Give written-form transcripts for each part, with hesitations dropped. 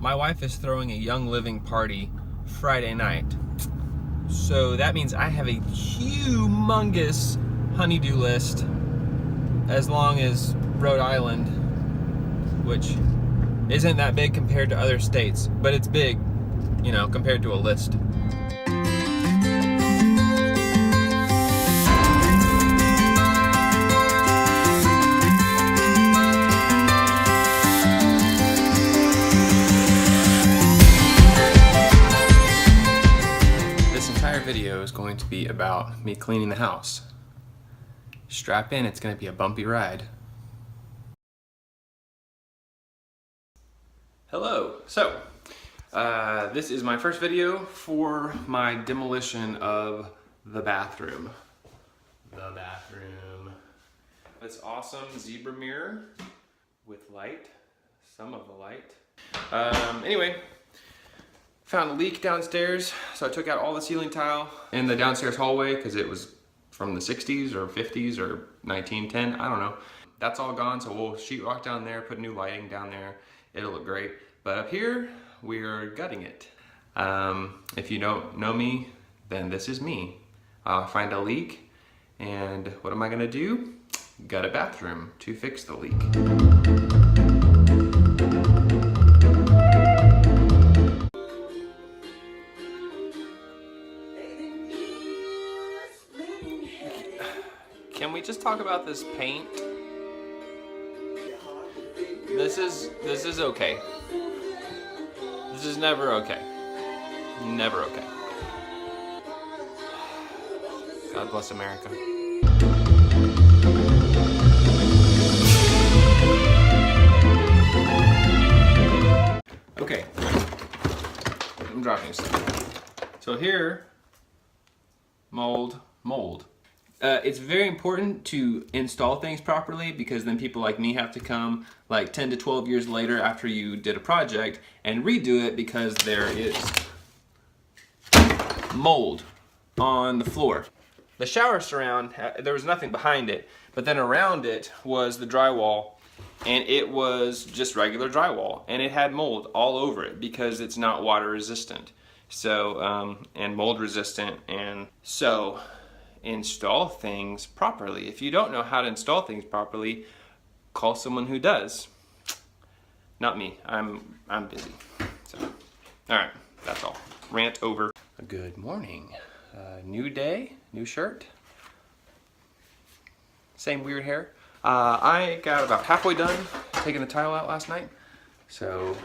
My wife is throwing a Young Living party Friday night. So that means I have a humongous honeydew list as long as Rhode Island, which isn't that big compared to other states, but it's big, you know, compared to a list. Video is going to be about me cleaning the house. Strap in, it's going to be a bumpy ride. Hello. So, this is my first video for my demolition of the bathroom. This awesome zebra mirror with light, some of the light. Anyway. Found a leak downstairs, so I took out all the ceiling tile in the downstairs hallway because it was from the 60s or 50s or 1910, I don't know. That's all gone, so we'll sheetrock down there, put new lighting down there. It'll look great. But up here, we're gutting it. If you don't know me, then this is me. I'll find a leak, and what am I gonna do? Gut a bathroom to fix the leak. Can we just talk about this paint? This is okay. This is never okay. Never okay. God bless America. Okay. I'm dropping stuff. So here, mold. It's very important to install things properly because then people like me have to come like 10 to 12 years later after you did a project and redo it because there is mold on the floor. The shower surround, there was nothing behind it, but then around it was the drywall, and it was just regular drywall, and it had mold all over it because it's not water resistant. So, and mold resistant, and so install things properly. If you don't know how to install things properly, call someone who does. Not me. I'm busy. So, all right, that's all. Rant over. Good morning. New day, new shirt. Same weird hair. I got about halfway done taking the tile out last night. So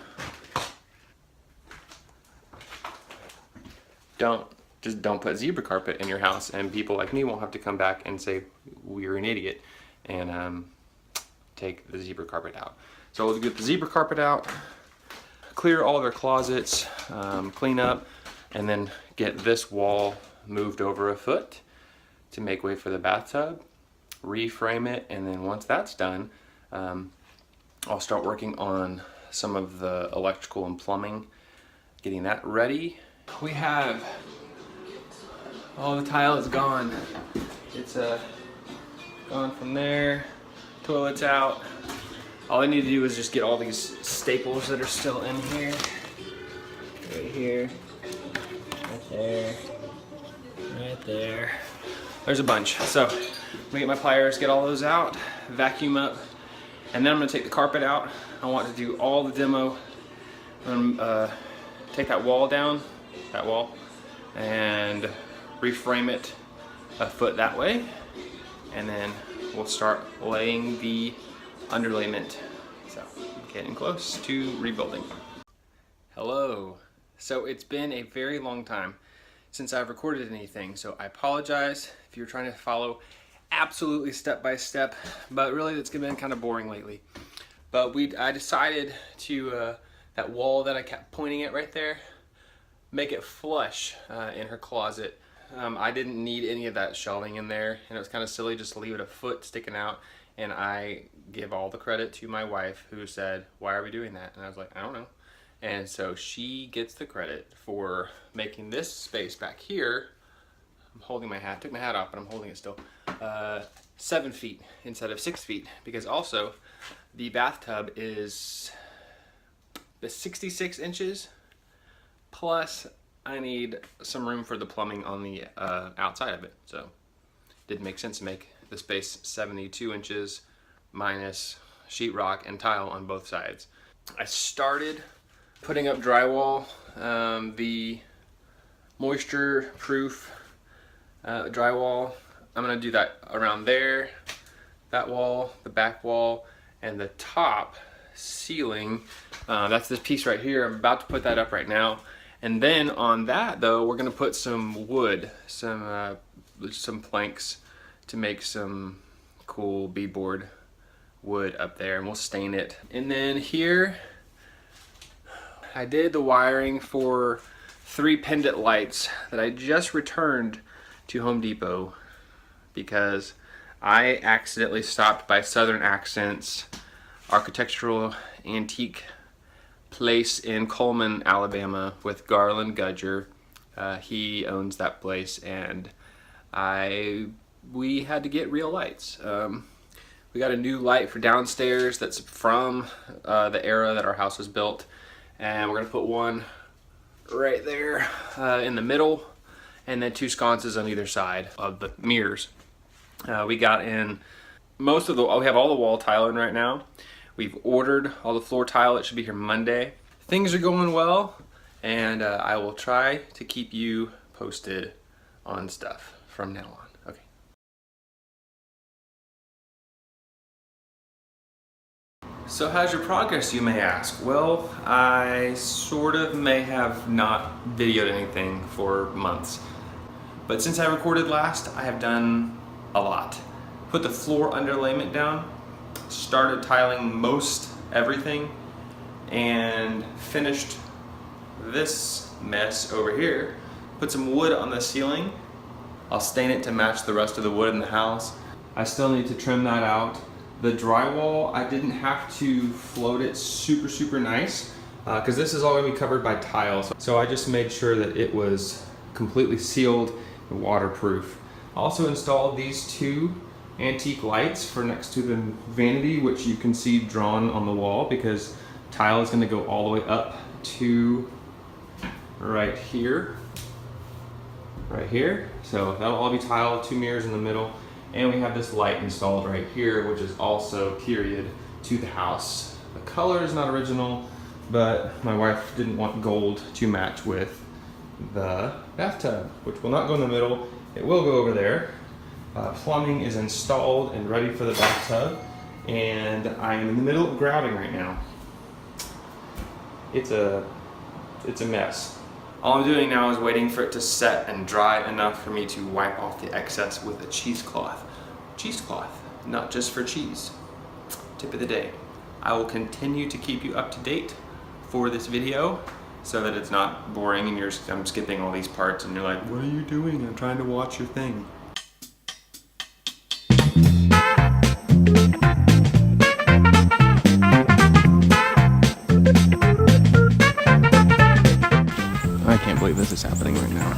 just don't put zebra carpet in your house, and people like me won't have to come back and say we're an idiot and take the zebra carpet out. So we'll get the zebra carpet out, clear all their closets, clean up, and then get this wall moved over a foot to make way for the bathtub, reframe it, and then once that's done, I'll start working on some of the electrical and plumbing, getting that ready. We have all the tile is gone. It's gone from there. Toilet's out. All I need to do is just get all these staples that are still in here. Right here. Right there. Right there. There's a bunch. So I'm gonna get my pliers, get all those out, vacuum up, and then I'm gonna take the carpet out. I want to do all the demo. I'm gonna take that wall down, and reframe it a foot that way, and then we'll start laying the underlayment. So getting close to rebuilding. Hello. So it's been a very long time since I've recorded anything, so I apologize if you're trying to follow absolutely step by step, but really it's been kind of boring lately. But I decided to that wall that I kept pointing at right there, make it flush in her closet. I didn't need any of that shelving in there, and it was kind of silly just to leave it a foot sticking out, and I give all the credit to my wife, who said, why are we doing that? And I was like, I don't know. And so she gets the credit for making this space back here. I'm holding my hat, took my hat off, but I'm holding it still. 7 feet instead of 6 feet, because also the bathtub is the 66 inches, plus I need some room for the plumbing on the outside of it. So it did make sense to make the space 72 inches minus sheetrock and tile on both sides. I started putting up drywall, the moisture proof drywall. I'm gonna do that around there, that wall, the back wall, and the top ceiling. That's this piece right here. I'm about to put that up right now. And then on that though, we're gonna put some wood, some planks to make some cool beadboard wood up there, and we'll stain it. And then here, I did the wiring for 3 pendant lights that I just returned to Home Depot because I accidentally stopped by Southern Accents Architectural Antique Place in Coleman, Alabama with Garland Gudger. He owns that place, and we had to get real lights. We got a new light for downstairs that's from the era that our house was built, and we're gonna put one right there in the middle, and then 2 sconces on either side of the mirrors. We got in most of the, we have all the wall tile in right now. We've ordered all the floor tile. It should be here Monday. Things are going well, and I will try to keep you posted on stuff from now on. Okay. So how's your progress, you may ask? Well, I sort of may have not videoed anything for months. But since I recorded last, I have done a lot. Put the floor underlayment down, started tiling most everything, and finished this mess over here. Put some wood on the ceiling. I'll stain it to match the rest of the wood in the house. I still need to trim that out. The drywall, I didn't have to float it super nice because this is all going to be covered by tiles. So I just made sure that it was completely sealed and waterproof. I also installed these 2 antique lights for next to the vanity, which you can see drawn on the wall because tile is going to go all the way up to right here. So that'll all be tile, 2 mirrors in the middle. And we have this light installed right here, which is also period to the house. The color is not original, but my wife didn't want gold to match with the bathtub, which will not go in the middle. It will go over there. Plumbing is installed and ready for the bathtub, and I am in the middle of grouting right now. It's a mess. All I'm doing now is waiting for it to set and dry enough for me to wipe off the excess with a cheesecloth. Cheesecloth, not just for cheese. Tip of the day. I will continue to keep you up to date for this video so that it's not boring and I'm skipping all these parts and you're like, what are you doing? I'm trying to watch your thing. I can't believe this is happening right now.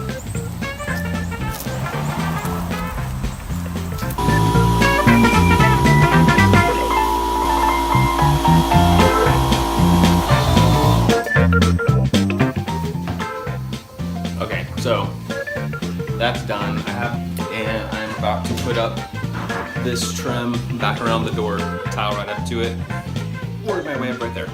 Okay, so that's done. And I'm about to put up this trim back around the door, tile right up to it. Where's my way up right there?